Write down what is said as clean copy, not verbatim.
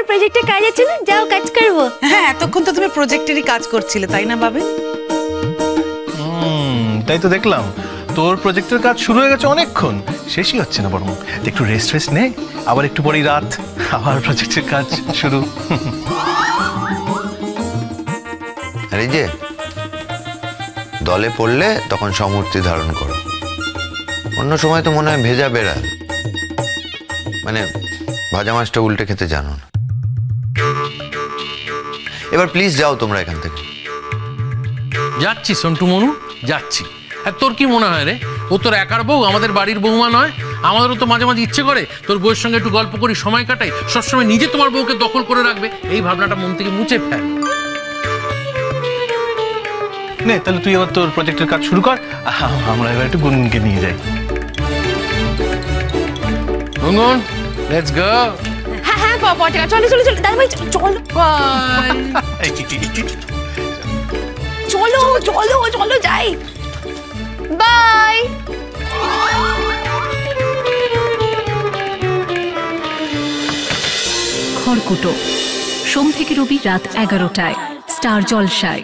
আমার প্রজেক্টে কাজ আছে না, যাও কাজ করবো। হ্যাঁ, এতক্ষণ তো তুমি প্রজেক্টেরই কাজ করছিলে, তাই না বাবে? তাই তো দেখলাম, তোর প্রজেক্টের কাজ শুরু হয়ে গেছে অনেকক্ষণ, শেষই হচ্ছে না। বরং একটু রেস্ট নে, আবার একটু পরেই রাত, আবার প্রজেক্টের কাজ শুরু। আরে যে দলে পড়লে তখন সমূর্তি ধারণ করো, অন্য সময় তো মনে হয় ভেজা বেড়াল, মানে ভাজা মাছটা উল্টে খেতে জানো না। এবার প্লিজ যাও তোমরা এখান থেকে। যাচ্ছি সন্টু মনু, যাচ্ছি। আর তোর কি মনে হয় রে, ও তোর একার বউ, আমাদের বাড়ির বৌমা নয়? আমাদেরও তো মাঝে মাঝে ইচ্ছে করে তোর বউয়ের সঙ্গে একটু গল্প করি, সময় কাটাই। সবসময় নিজে তোমার বউকে দখল করে রাখবে, এই ভাবনাটা মন থেকে মুছে ফেল। নে তাহলে তুই আবার তোর প্রজেক্টের কাজ শুরু কর, আমরা এবার একটু গুনগুনকে নিয়ে যাই। গুনগুন, লেটস গো। হ্যাঁ হ্যাঁ বাবা, চলো চলো চলো দাদা ভাই, চলো চলো চলো চলো যাই, বাই। খড়কুটো, সোম থেকে রবি রাত 11টায়, স্টার জলসায়।